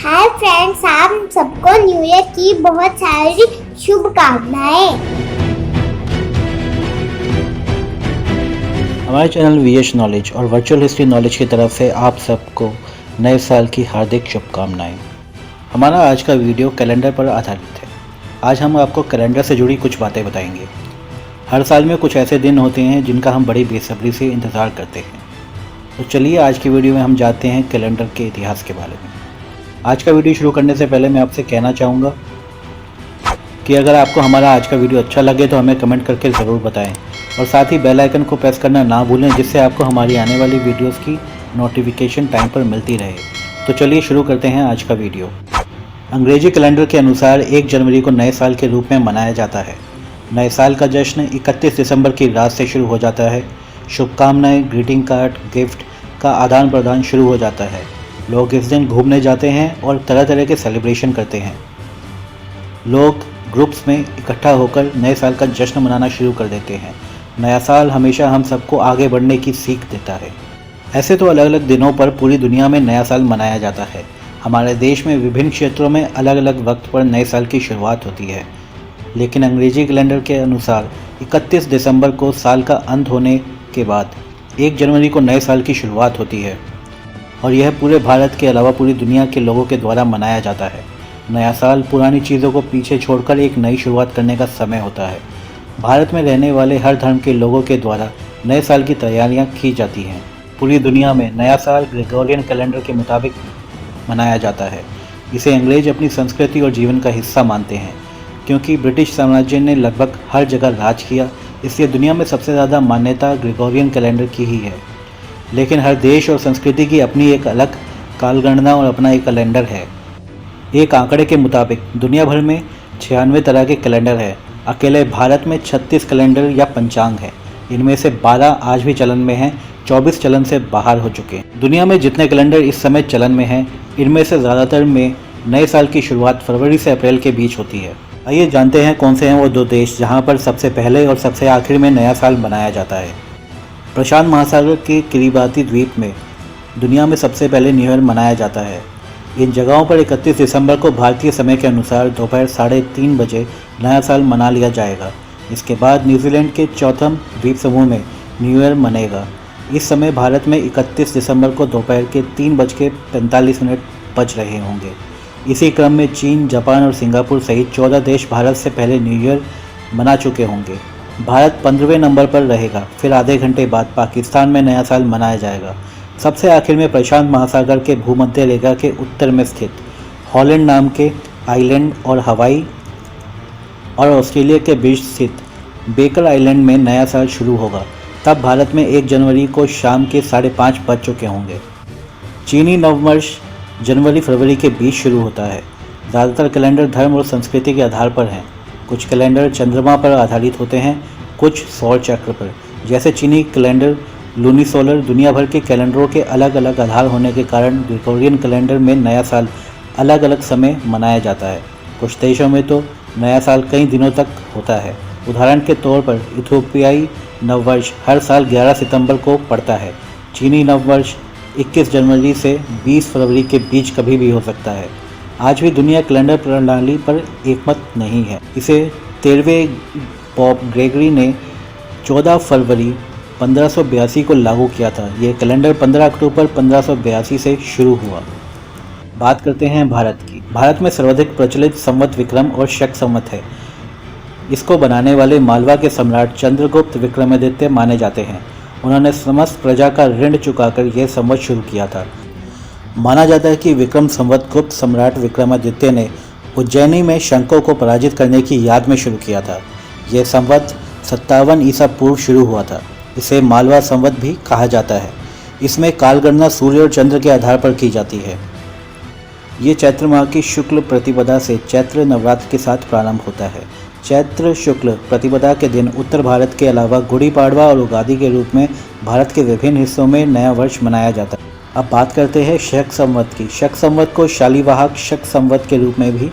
Hi friends, आप सबको new year की बहुत सारी शुभकामनाएं। हमारे चैनल वीएच नॉलेज और वर्चुअल हिस्ट्री नॉलेज की तरफ से आप सबको नए साल की हार्दिक शुभकामनाएं। हमारा आज का वीडियो कैलेंडर पर आधारित है। आज हम आपको कैलेंडर से जुड़ी कुछ बातें बताएंगे। हर साल में कुछ ऐसे दिन होते हैं जिनका हम बड़ी बेसब्री से इंतज़ार करते हैं। तो चलिए आज की वीडियो में हम जानते हैं कैलेंडर के इतिहास के बारे में। आज का वीडियो शुरू करने से पहले मैं आपसे कहना चाहूँगा कि अगर आपको हमारा आज का वीडियो अच्छा लगे तो हमें कमेंट करके ज़रूर बताएं और साथ ही बेल आइकन को प्रेस करना ना भूलें, जिससे आपको हमारी आने वाली वीडियोस की नोटिफिकेशन टाइम पर मिलती रहे। तो चलिए शुरू करते हैं आज का वीडियो। अंग्रेजी कैलेंडर के अनुसार 1 जनवरी को नए साल के रूप में मनाया जाता है। नए साल का जश्न 31 दिसंबर की रात से शुरू हो जाता है। शुभकामनाएँ, ग्रीटिंग कार्ड, गिफ्ट का आदान प्रदान शुरू हो जाता है। लोग इस दिन घूमने जाते हैं और तरह तरह के सेलिब्रेशन करते हैं। लोग ग्रुप्स में इकट्ठा होकर नए साल का जश्न मनाना शुरू कर देते हैं। नया साल हमेशा हम सबको आगे बढ़ने की सीख देता है। ऐसे तो अलग अलग दिनों पर पूरी दुनिया में नया साल मनाया जाता है। हमारे देश में विभिन्न क्षेत्रों में अलग अलग वक्त पर नए साल की शुरुआत होती है, लेकिन अंग्रेजी कैलेंडर के अनुसार 31 दिसंबर को साल का अंत होने के बाद 1 जनवरी को नए साल की शुरुआत होती है और यह पूरे भारत के अलावा पूरी दुनिया के लोगों के द्वारा मनाया जाता है। नया साल पुरानी चीज़ों को पीछे छोड़कर एक नई शुरुआत करने का समय होता है। भारत में रहने वाले हर धर्म के लोगों के द्वारा नए साल की तैयारियां की जाती हैं। पूरी दुनिया में नया साल ग्रेगोरियन कैलेंडर के मुताबिक मनाया जाता है। इसे अंग्रेज अपनी संस्कृति और जीवन का हिस्सा मानते हैं। क्योंकि ब्रिटिश साम्राज्य ने लगभग हर जगह राज किया, इसलिए दुनिया में सबसे ज़्यादा मान्यता ग्रेगोरियन कैलेंडर की ही है। लेकिन हर देश और संस्कृति की अपनी एक अलग कालगणना और अपना एक कैलेंडर है। एक आंकड़े के मुताबिक दुनिया भर में 96 तरह के कैलेंडर है। अकेले भारत में 36 कैलेंडर या पंचांग है। इनमें से 12 आज भी चलन में हैं, 24 चलन से बाहर हो चुके हैं। दुनिया में जितने कैलेंडर इस समय चलन में हैं, इनमें से ज़्यादातर में नए साल की शुरुआत फरवरी से अप्रैल के बीच होती है। आइए जानते हैं कौन से हैं वो 2 देश जहाँ पर सबसे पहले और सबसे आखिर में नया साल मनाया जाता है। प्रशांत महासागर के किरिबाती द्वीप में दुनिया में सबसे पहले न्यू ईयर मनाया जाता है। इन जगहों पर 31 दिसंबर को भारतीय समय के अनुसार दोपहर 3:30 बजे नया साल मना लिया जाएगा। इसके बाद न्यूजीलैंड के चौथम द्वीप समूह में न्यू ईयर मनेगा। इस समय भारत में 31 दिसंबर को दोपहर के 3:45 बज रहे होंगे। इसी क्रम में चीन, जापान और सिंगापुर सहित 14 देश भारत से पहले न्यू ईयर मना चुके होंगे। भारत 15वें नंबर पर रहेगा। फिर आधे घंटे बाद पाकिस्तान में नया साल मनाया जाएगा। सबसे आखिर में प्रशांत महासागर के भूमध्य रेखा के उत्तर में स्थित हॉलैंड नाम के आइलैंड और हवाई और ऑस्ट्रेलिया के बीच स्थित बेकर आइलैंड में नया साल शुरू होगा। तब भारत में 1 जनवरी को शाम के 5:30 बज चुके होंगे। चीनी नववर्ष जनवरी फरवरी के बीच शुरू होता है। ज़्यादातर कैलेंडर धर्म और संस्कृति के आधार पर हैं। कुछ कैलेंडर चंद्रमा पर आधारित होते हैं, कुछ सौर चक्र पर। जैसे चीनी कैलेंडर लूनीसोलर। दुनिया भर के कैलेंडरों के अलग अलग आधार होने के कारण ग्रेगोरियन कैलेंडर में नया साल अलग अलग समय मनाया जाता है। कुछ देशों में तो नया साल कई दिनों तक होता है। उदाहरण के तौर पर इथियोपियाई नववर्ष हर साल 11 सितंबर को पड़ता है। चीनी नववर्ष 21 जनवरी से 20 फरवरी के बीच कभी भी हो सकता है। आज भी दुनिया कैलेंडर प्रणाली पर एकमत नहीं है। इसे 13वें पॉप ग्रेगरी ने 14 फरवरी 1582 को लागू किया था। यह कैलेंडर 15 अक्टूबर 1582 से शुरू हुआ। बात करते हैं भारत की। भारत में सर्वाधिक प्रचलित संवत विक्रम और शक संवत है। इसको बनाने वाले मालवा के सम्राट चंद्रगुप्त विक्रमादित्य माने जाते हैं। उन्होंने समस्त प्रजा का ऋण चुकाकर यह संवत शुरू किया था। माना जाता है कि विक्रम संवत गुप्त सम्राट विक्रमादित्य ने उज्जैनी में शंकों को पराजित करने की याद में शुरू किया था। यह संवत 57 ईसा पूर्व शुरू हुआ था। इसे मालवा संवत भी कहा जाता है। इसमें कालगणना सूर्य और चंद्र के आधार पर की जाती है। ये चैत्र माह की शुक्ल प्रतिपदा से चैत्र नवरात्र के साथ प्रारंभ होता है। चैत्र शुक्ल प्रतिपदा के दिन उत्तर भारत के अलावा गुड़ी पाड़वा और उगादी के रूप में भारत के विभिन्न हिस्सों में नया वर्ष मनाया जाता है। अब बात करते हैं शक संवत की। शक संवत को शालिवाहक शक संवत के रूप में भी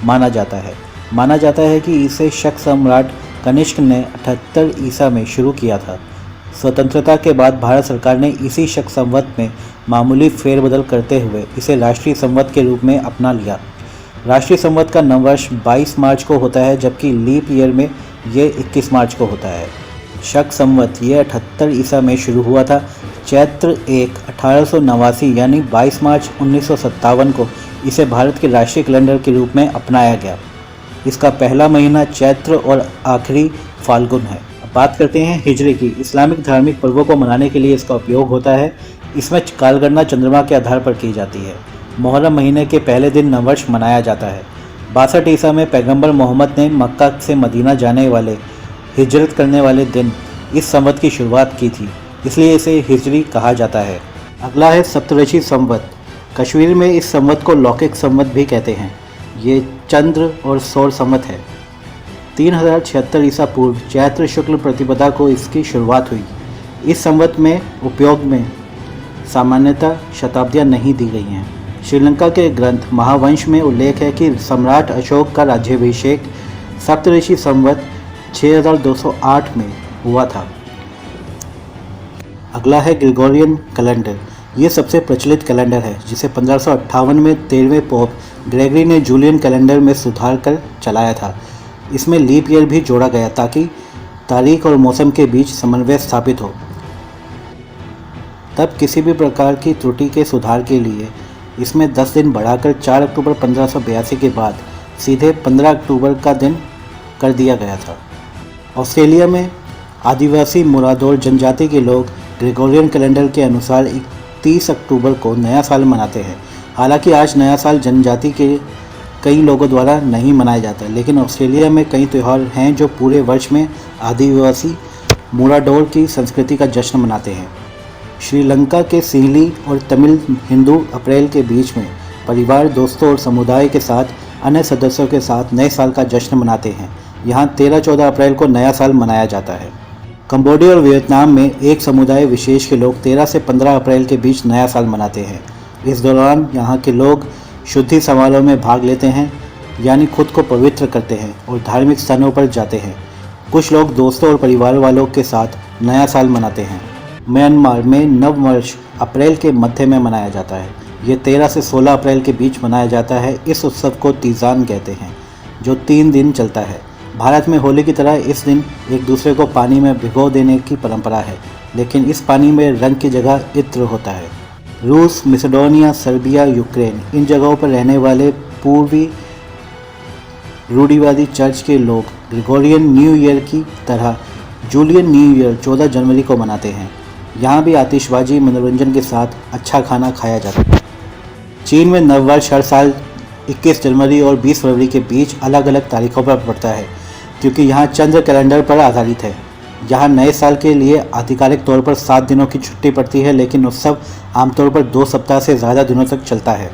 माना जाता है। माना जाता है कि इसे शक सम्राट कनिष्क ने 78 ईसा में शुरू किया था। स्वतंत्रता के बाद भारत सरकार ने इसी शक संवत में मामूली फेरबदल करते हुए इसे राष्ट्रीय संवत के रूप में अपना लिया। राष्ट्रीय संवत का नववर्ष 22 मार्च को होता है, जबकि लीप ईयर में ये 21 मार्च को होता है। शक संवत ये 78 ईसा में शुरू हुआ था। चैत्र 1 1889 यानी 22 मार्च 1957 को इसे भारत के राष्ट्रीय कैलेंडर के रूप में अपनाया गया। इसका पहला महीना चैत्र और आखिरी फाल्गुन है। अब बात करते हैं हिजरी की। इस्लामिक धार्मिक पर्वों को मनाने के लिए इसका उपयोग होता है। इसमें कालगणना चंद्रमा के आधार पर की जाती है। मुहर्रम महीने के पहले दिन नववर्ष मनाया जाता है। 62 ईसा में पैगंबर मोहम्मद ने मक्का से मदीना जाने वाले हिजरत करने वाले दिन इस संवत की शुरुआत की थी, इसलिए इसे हिजरी कहा जाता है। अगला है सप्तऋषि संवत। कश्मीर में इस संवत को लौकिक संवत भी कहते हैं। ये चंद्र और सौर संवत है। 3076 ईसा पूर्व चैत्र शुक्ल प्रतिपदा को इसकी शुरुआत हुई। इस संवत में उपयोग में सामान्यतः शताब्दियां नहीं दी गई हैं। श्रीलंका के ग्रंथ महावंश में उल्लेख है कि सम्राट अशोक का राज्याभिषेक सप्तऋषि संवत 6208 में हुआ था। अगला है ग्रेगोरियन कैलेंडर। ये सबसे प्रचलित कैलेंडर है, जिसे 1558 में 13वें पोप ग्रेगरी ने जूलियन कैलेंडर में सुधार कर चलाया था। इसमें लीप ईयर भी जोड़ा गया ताकि तारीख और मौसम के बीच समन्वय स्थापित हो। तब किसी भी प्रकार की त्रुटि के सुधार के लिए इसमें 10 दिन बढ़ाकर 4 अक्टूबर 1582 के बाद सीधे 15 अक्टूबर का दिन कर दिया गया था। ऑस्ट्रेलिया में आदिवासी मुरादोर जनजाति के लोग ग्रेगोरियन कैलेंडर के अनुसार 31 अक्टूबर को नया साल मनाते हैं। हालांकि आज नया साल जनजाति के कई लोगों द्वारा नहीं मनाया जाता, लेकिन ऑस्ट्रेलिया में कई त्यौहार हैं जो पूरे वर्ष में आदिवासी मुराडोर की संस्कृति का जश्न मनाते हैं। श्रीलंका के सिंहली और तमिल हिंदू अप्रैल के बीच में परिवार, दोस्तों और समुदाय के साथ अन्य सदस्यों के साथ नए साल का जश्न मनाते हैं। यहाँ 13-14 अप्रैल को नया साल मनाया जाता है। कंबोडिया और वियतनाम में एक समुदाय विशेष के लोग 13 से 15 अप्रैल के बीच नया साल मनाते हैं। इस दौरान यहाँ के लोग शुद्धि समारोह में भाग लेते हैं, यानी खुद को पवित्र करते हैं और धार्मिक स्थानों पर जाते हैं। कुछ लोग दोस्तों और परिवार वालों के साथ नया साल मनाते हैं। म्यांमार में नववर्ष अप्रैल के मध्य में मनाया जाता है। ये 13 से 16 अप्रैल के बीच मनाया जाता है। इस उत्सव को तीजान कहते हैं, जो 3 दिन चलता है। भारत में होली की तरह इस दिन एक दूसरे को पानी में भिगो देने की परंपरा है, लेकिन इस पानी में रंग की जगह इत्र होता है। रूस, मैसेडोनिया, सर्बिया, यूक्रेन इन जगहों पर रहने वाले पूर्वी रूढ़िवादी चर्च के लोग ग्रेगोरियन न्यू ईयर की तरह जूलियन न्यू ईयर 14 जनवरी को मनाते हैं। यहाँ भी आतिशबाजी, मनोरंजन के साथ अच्छा खाना खाया जाता है। चीन में नववर्ष हर साल 21 जनवरी और 20 फरवरी के बीच अलग अलग तारीखों पर पड़ता है, क्योंकि यहाँ चंद्र कैलेंडर पर आधारित है। यहाँ नए साल के लिए आधिकारिक तौर पर 7 दिनों की छुट्टी पड़ती है, लेकिन उत्सव आमतौर पर 2 सप्ताह से ज़्यादा दिनों तक चलता है।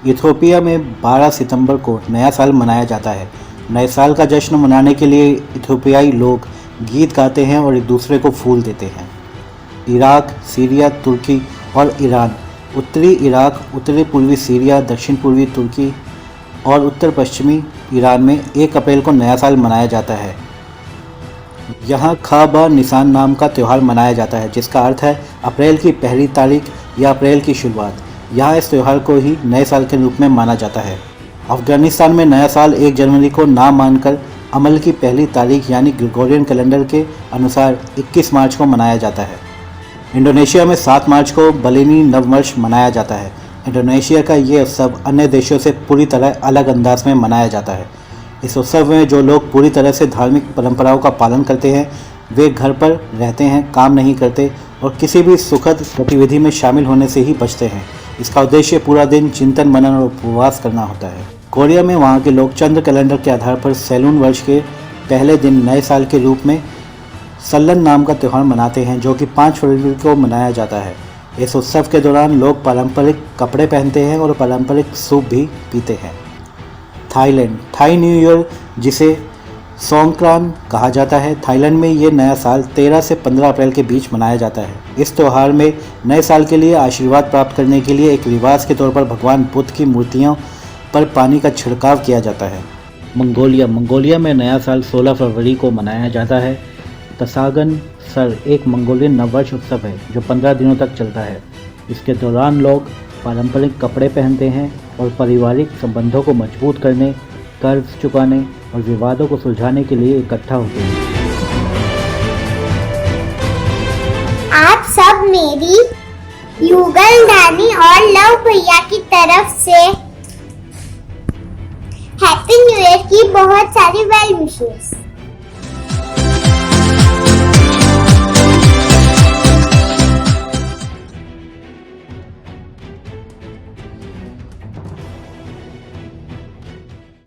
इथियोपिया में 12 सितंबर को नया साल मनाया जाता है। नए साल का जश्न मनाने के लिए इथियोपियाई लोग गीत गाते हैं और एक दूसरे को फूल देते हैं। इराक, सीरिया, तुर्की और ईरान, उत्तरी इराक, उत्तरी पूर्वी सीरिया, दक्षिण पूर्वी तुर्की और उत्तर पश्चिमी ईरान में 1 अप्रैल को नया साल मनाया जाता है। यहाँ खा निसान नाम का त्यौहार मनाया जाता है, जिसका अर्थ है अप्रैल की पहली तारीख या अप्रैल की शुरुआत। यहाँ इस त्यौहार को ही नए साल के रूप में माना जाता है। अफगानिस्तान में नया साल 1 जनवरी को ना मानकर अमल की पहली तारीख यानी ग्रेगोरियन कैलेंडर के अनुसार 21 मार्च को मनाया जाता है। इंडोनेशिया में 7 मार्च को बलिनी नववर्ष मनाया जाता है। इंडोनेशिया का ये उत्सव अन्य देशों से पूरी तरह अलग अंदाज में मनाया जाता है। इस उत्सव में जो लोग पूरी तरह से धार्मिक परंपराओं का पालन करते हैं, वे घर पर रहते हैं, काम नहीं करते और किसी भी सुखद गतिविधि में शामिल होने से ही बचते हैं। इसका उद्देश्य पूरा दिन चिंतन, मनन और उपवास करना होता है। कोरिया में वहाँ के लोग चंद्र कैलेंडर के आधार पर सैलून वर्ष के पहले दिन नए साल के रूप में सल्लन नाम का त्यौहार मनाते हैं, जो कि 5 फरवरी को मनाया जाता है। इस उत्सव के दौरान लोग पारंपरिक कपड़े पहनते हैं और पारंपरिक सूप भी पीते हैं। थाईलैंड, थाई न्यू ईयर जिसे सोंगक्रान कहा जाता है। थाईलैंड में ये नया साल 13 से 15 अप्रैल के बीच मनाया जाता है। इस त्यौहार में नए साल के लिए आशीर्वाद प्राप्त करने के लिए एक रिवाज के तौर पर भगवान बुद्ध की मूर्तियों पर पानी का छिड़काव किया जाता है। मंगोलिया में नया साल 16 फरवरी को मनाया जाता है। तसागन सर एक मंगोलियन नववर्ष उत्सव है जो 15 दिनों तक चलता है। इसके दौरान लोग पारंपरिक कपड़े पहनते हैं और पारिवारिक संबंधों को मजबूत करने, कर्ज चुकाने और विवादों को सुलझाने के लिए इकट्ठा होते हैं। आप सब मेरी युगल दानी और लव भैया की तरफ से हैप्पी न्यू ईयर की बहुत सारी वेल विशेस।